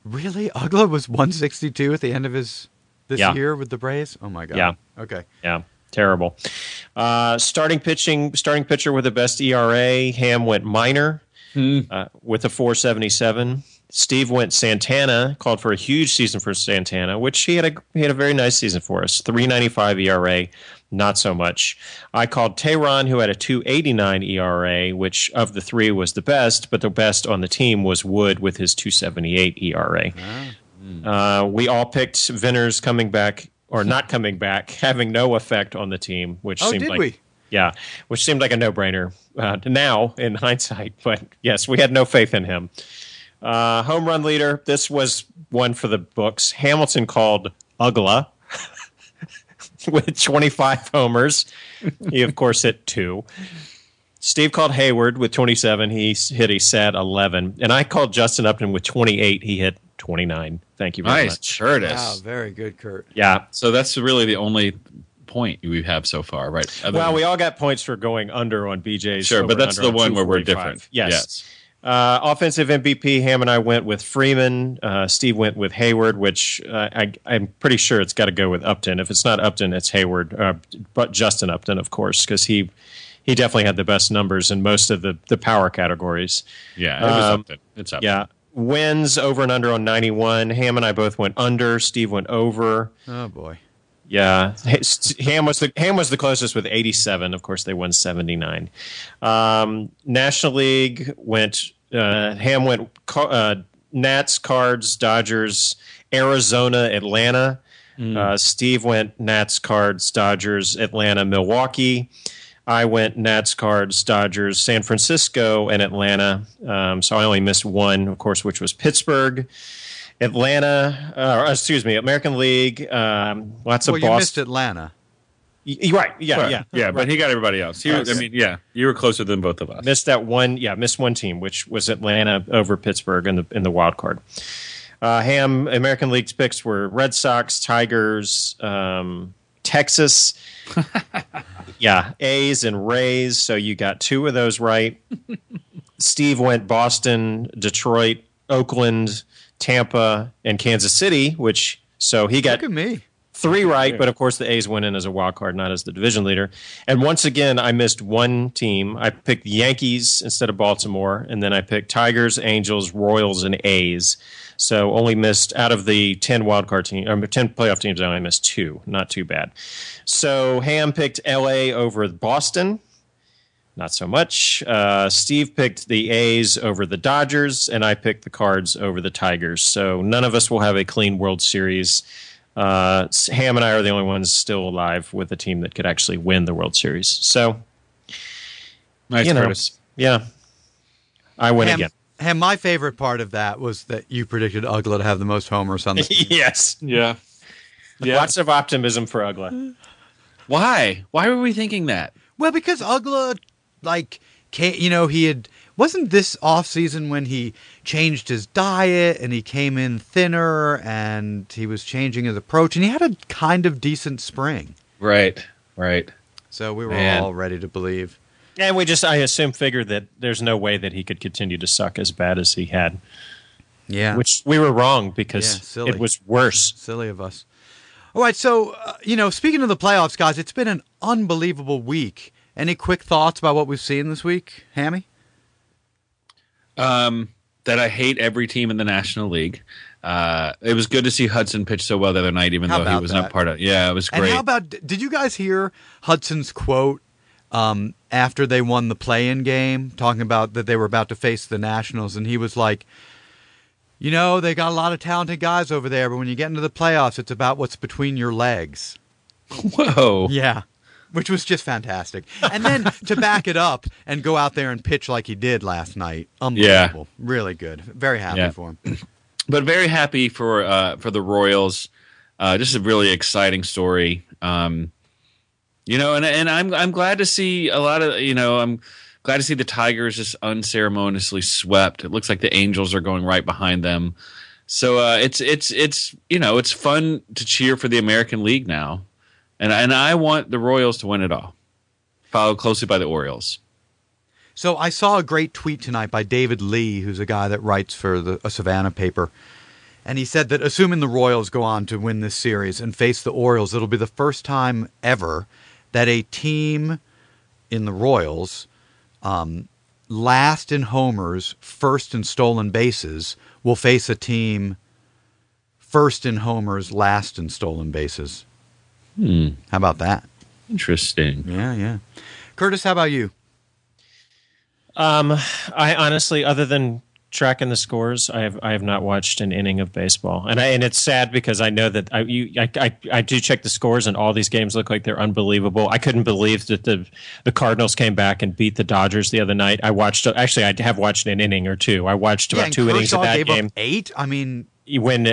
Really? UGLA was 162 at the end of this year with the Braves? Oh, my God. Yeah. Okay. Yeah. Terrible. Starting pitcher with the best ERA. Ham went minor with a 4.77. Steve went Santana, called for a huge season for Santana, which he had a very nice season for us. 3.95 ERA, not so much. I called Tehran, who had a 2.89 ERA, which of the three was the best, but the best on the team was Wood with his 2.78 ERA. We all picked Vinners coming back or not coming back, having no effect on the team, which seemed like we? Yeah, which seemed like a no-brainer now in hindsight. But yes, we had no faith in him. Home run leader, this was one for the books. Hamilton called UGLA with 25 homers. He, of course, hit 2. Steve called Hayward with 27. He hit a sad 11. And I called Justin Upton with 28. He hit 29. Thank you very much. Curtis. Wow, very good, Kurt. Yeah. So that's really the only point we have so far, right? We all got points for going under on BJ's. Sure, but that's the one where we're different. Yes. Offensive MVP, Ham and I went with Freeman. Steve went with Hayward, which I'm pretty sure it's got to go with Upton. If it's not Upton, it's Hayward, but Justin Upton, of course, because he definitely had the best numbers in most of the power categories. Yeah, it was Upton. It's Upton. Yeah. Wins over and under on 91. Ham and I both went under. Steve went over. Oh, boy. Yeah, Ham was the closest with 87. Of course, they won 79. National League went. Ham went Nats, Cards, Dodgers, Arizona, Atlanta. Steve went Nats, Cards, Dodgers, Atlanta, Milwaukee. I went Nats, Cards, Dodgers, San Francisco, and Atlanta. So I only missed one, of course, which was Pittsburgh. American League. Lots of Boston. You missed Atlanta. Right. Yeah. But he got everybody else. You were closer than both of us. Missed one team, which was Atlanta over Pittsburgh in the wild card. Ham American League's picks were Red Sox, Tigers, Texas. Yeah, A's and Rays. So you got 2 of those right. Steve went Boston, Detroit, Oakland, Tampa, and Kansas City, so he got Look at me. 3 right, but of course the A's went in as a wild card, not as the division leader. And once again, I missed one team. I picked Yankees instead of Baltimore, and then I picked Tigers, Angels, Royals, and A's. So only missed out of the 10 wildcard teams, or 10 playoff teams, I only missed 2. Not too bad. So Ham picked LA over Boston. Not so much. Steve picked the A's over the Dodgers, and I picked the Cards over the Tigers. So none of us will have a clean World Series. Ham and I are the only ones still alive with a team that could actually win the World Series. So, nice, Curtis. Yeah, I win again. Ham, my favorite part of that was that you predicted UGLA to have the most homers on the team. Yes. Yeah. Lots of optimism for UGLA. Why? Why were we thinking that? Well, because UGLA, wasn't this offseason when he changed his diet and he came in thinner and he was changing his approach and he had a kind of decent spring. Right. So we were all ready to believe. And I assume, figured that there's no way that he could continue to suck as bad as he had. Yeah. Which we were wrong because it was worse. Silly of us. All right, so, speaking of the playoffs, guys, it's been an unbelievable week. Any quick thoughts about what we've seen this week, Hammy? That I hate every team in the National League. It was good to see Hudson pitch so well the other night, even though he was not part of it. Yeah, it was great. And how about, did you guys hear Hudson's quote after they won the play-in game, talking about that they were about to face the Nationals, and he was like, you know, they got a lot of talented guys over there, but when you get into the playoffs, it's about what's between your legs. Whoa. Yeah, which was just fantastic. And then to back it up and go out there and pitch like he did last night, unbelievable. Yeah. Really good. Very happy for him. But very happy for the Royals. Just a really exciting story. You know, and I'm glad to see a lot of, you know, I'm glad to see the Tigers just unceremoniously swept. It looks like the Angels are going right behind them. So it's you know, it's fun to cheer for the American League now. And I want the Royals to win it all, followed closely by the Orioles. So I saw a great tweet tonight by David Lee, who's a guy that writes for a Savannah paper. And he said that assuming the Royals go on to win this series and face the Orioles, it'll be the first time ever that a team in the Royals, last in homers, first in stolen bases, will face a team first in homers, last in stolen bases. How about that? Interesting. Yeah. Curtis, how about you? I honestly, other than tracking the scores, I have not watched an inning of baseball, and it's sad because I know that I do check the scores, and all these games look like they're unbelievable. I couldn't believe that the Cardinals came back and beat the Dodgers the other night. I have watched an inning or two. I watched about 2 innings of that game. Up 8. I mean, when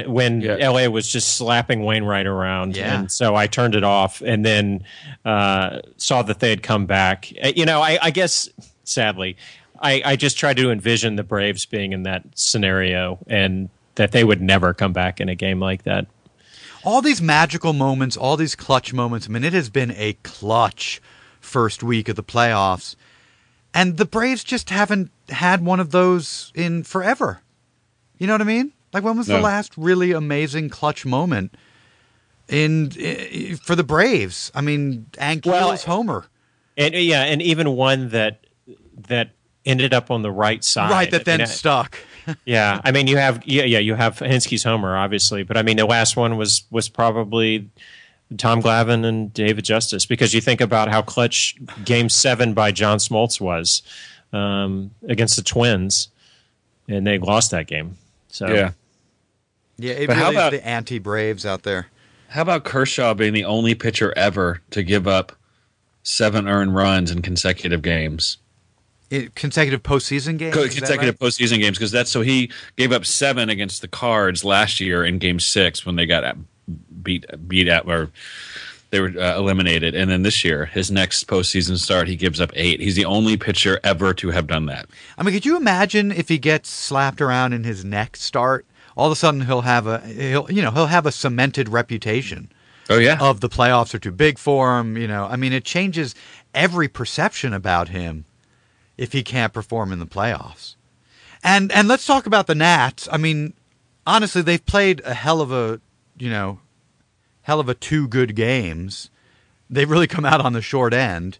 LA was just slapping Wainwright around, and so I turned it off, and then saw that they had come back. You know, I guess sadly, I just tried to envision the Braves being in that scenario and that they would never come back in a game like that. All these magical moments, all these clutch moments. I mean, it has been a clutch first week of the playoffs. And the Braves just haven't had one of those in forever. You know what I mean? Like, when was the last really amazing clutch moment for the Braves? I mean, Ankiel's homer. And even one that ended up on the right side. Right, that then stuck. Yeah, I mean, you have Hinsky's homer, obviously, but I mean, the last one was probably Tom Glavine and David Justice, because you think about how clutch Game 7 by John Smoltz was against the Twins, and they lost that game. So yeah, it really is the anti-Braves out there. How about Kershaw being the only pitcher ever to give up 7 earned runs in consecutive games? Consecutive postseason games? Consecutive postseason games, because he gave up 7 against the Cards last year in Game 6 when they got beat at, or they were eliminated. And then this year, his next postseason start, he gives up 8. He's the only pitcher ever to have done that. I mean, could you imagine if he gets slapped around in his next start? All of a sudden, he'll have a cemented reputation. Oh yeah, of the playoffs are too big for him. You know, I mean, it changes every perception about him if he can't perform in the playoffs. And let's talk about the Nats. I mean, honestly, they've played a hell of a 2 good games. They've really come out on the short end,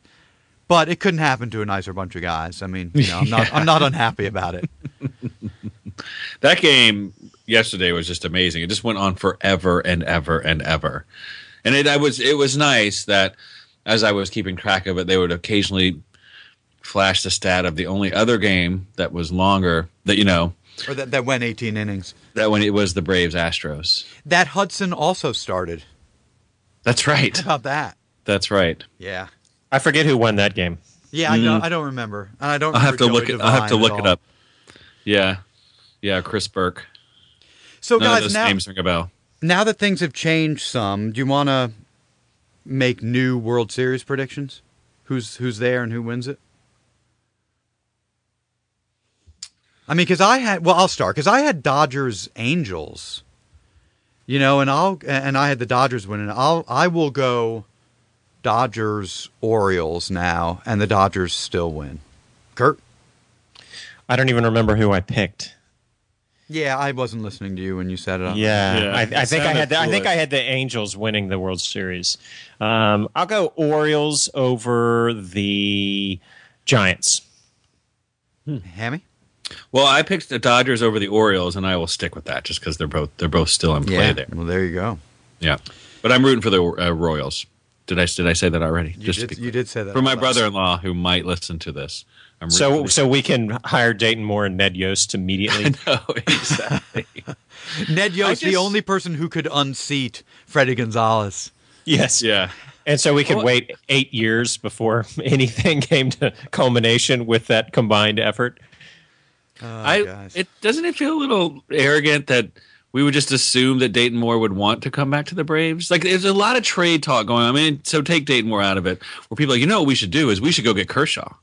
but it couldn't happen to a nicer bunch of guys. I mean, you know, I'm not unhappy about it. That game yesterday was just amazing. It just went on forever and ever and ever. And it was nice that as I was keeping track of it, they would occasionally flash the stat of the only other game that was longer that, you know, or that went 18 innings. That when it was the Braves Astros. That Hudson also started. That's right. How about that? That's right. Yeah. I forget who won that game. Yeah, I don't remember. And I don't. I'll have to look it up. Yeah. Chris Burke. So None guys, of those names ring a bell. Now that things have changed some, do you want to make new World Series predictions? Who's there and who wins it? I mean, I'll start because I had Dodgers Angels, you know, and I had the Dodgers winning. I will go Dodgers Orioles now, and the Dodgers still win. Kurt? I don't even remember who I picked. Yeah, I wasn't listening to you when you said it. Yeah. I think I had the Angels winning the World Series. I'll go Orioles over the Giants. Hammy? Well, I picked the Dodgers over the Orioles, and I will stick with that just because they're both still in play there. Well, there you go. Yeah, but I'm rooting for the Royals. Did I say that already? You did say that. For my brother-in-law who might listen to this. So we can hire Dayton Moore and Ned Yost immediately. No, exactly. Ned Yost, the only person who could unseat Fredi Gonzalez. Yes. Yeah. And so we could wait 8 years before anything came to culmination with that combined effort. Doesn't it feel a little arrogant that we would just assume that Dayton Moore would want to come back to the Braves? Like, there's a lot of trade talk going on. I mean, so take Dayton Moore out of it, where people are like, what we should do is we should go get Kershaw.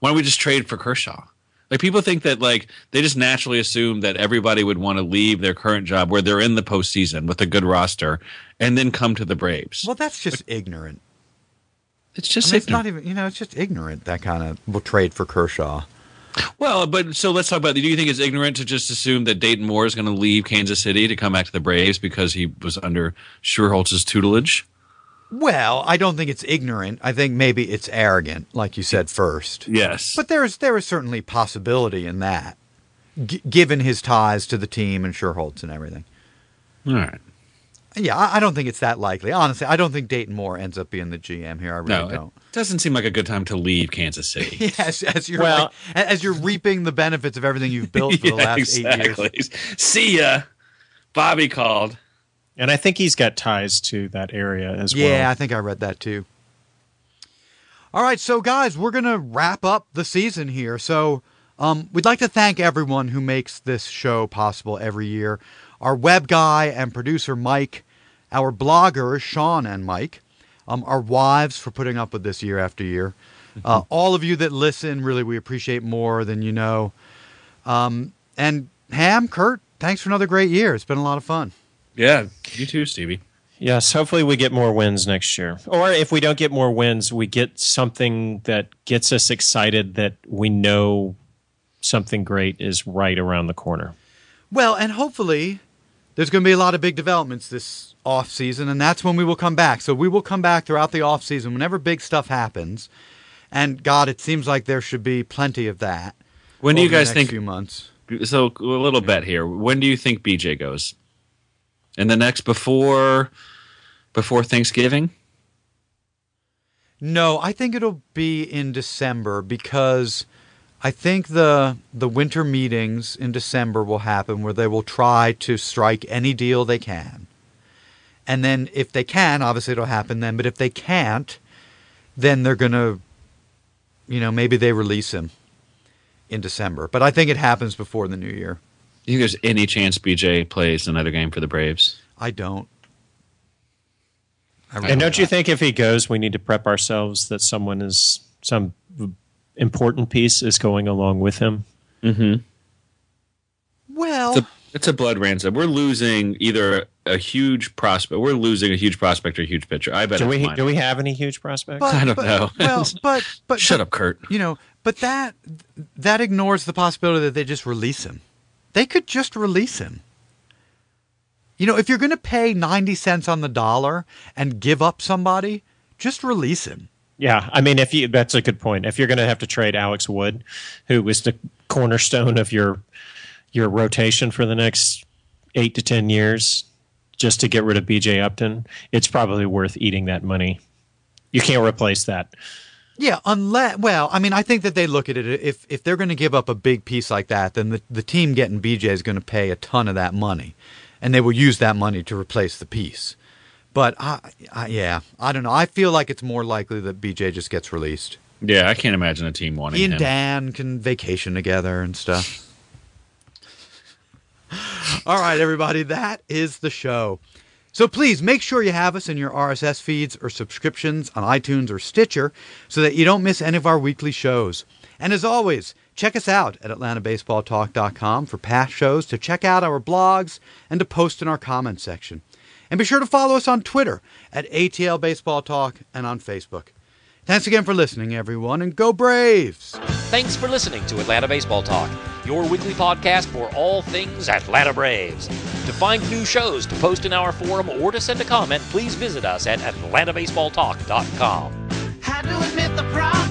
Why don't we just trade for Kershaw? Like, people think that, like, they just naturally assume that everybody would want to leave their current job where they're in the postseason with a good roster and then come to the Braves. Well, that's just ignorant. It's just ignorant. It's not even, it's just ignorant, that kind of will trade for Kershaw. Well, but so let's talk about, do you think it's ignorant to just assume that Dayton Moore is going to leave Kansas City to come back to the Braves because he was under Schuerholz's tutelage? Well, I don't think it's ignorant. I think maybe it's arrogant, like you said first. Yes. But there is certainly possibility in that, given his ties to the team and Schuerholz and everything. All right. Yeah, I don't think it's that likely. Honestly, I don't think Dayton Moore ends up being the GM here. I really don't. It doesn't seem like a good time to leave Kansas City. Yes, as you're reaping the benefits of everything you've built for the last 8 years. See ya. Bobby called. And I think he's got ties to that area as well. Yeah, I think I read that too. All right, so guys, we're going to wrap up the season here. So we'd like to thank everyone who makes this show possible every year. Our web guy and producer, Mike. Our bloggers, Sean and Mike. Our wives for putting up with this year after year. All of you that listen, really, we appreciate more than you know. And Ham, Kurt, thanks for another great year. It's been a lot of fun. Yeah, you too, Stevie. Yes, hopefully we get more wins next year. Or if we don't get more wins, we get something that gets us excited that we know something great is right around the corner. Well, and hopefully there's going to be a lot of big developments this offseason, and that's when we will come back. So we will come back throughout the offseason whenever big stuff happens. And, God, it seems like there should be plenty of that. When do you guys think? Few months. So a little bet here. When do you think BJ goes? In the next before Thanksgiving? No, I think it'll be in December because I think the winter meetings in December will happen where they will try to strike any deal they can. And then if they can, obviously it'll happen then. But if they can't, then they're going to, maybe they release him in December. But I think it happens before the new year. Do you think there's any chance BJ plays another game for the Braves? I don't. And don't you think if he goes, we need to prep ourselves that some important piece is going along with him? Mm-hmm. Well, it's a blood ransom. We're losing either a huge prospect. We're losing a huge prospect or a huge pitcher. I bet. Do we have any huge prospects? I don't know. Well, but shut up, Kurt. But that ignores the possibility that they just release him. They could just release him. If you're going to pay 90 cents on the dollar and give up somebody, just release him. Yeah, I mean, that's a good point. If you're going to have to trade Alex Wood, who was the cornerstone of your rotation for the next 8 to 10 years, just to get rid of B.J. Upton, it's probably worth eating that money. You can't replace that. Yeah, I think that they look at it, if they're going to give up a big piece like that, then the team getting B.J. is going to pay a ton of that money, and they will use that money to replace the piece. But, I don't know. I feel like it's more likely that B.J. just gets released. Yeah, I can't imagine a team wanting him. He and Dan can vacation together and stuff. All right, everybody, that is the show. So please make sure you have us in your RSS feeds or subscriptions on iTunes or Stitcher so that you don't miss any of our weekly shows. And as always, check us out at AtlantaBaseballTalk.com for past shows, to check out our blogs, and to post in our comments section. And be sure to follow us on Twitter at ATL Baseball Talk and on Facebook. Thanks again for listening, everyone, and go Braves! Thanks for listening to Atlanta Baseball Talk, your weekly podcast for all things Atlanta Braves. To find new shows, to post in our forum, or to send a comment, please visit us at AtlantaBaseballTalk.com. Had to admit the problem.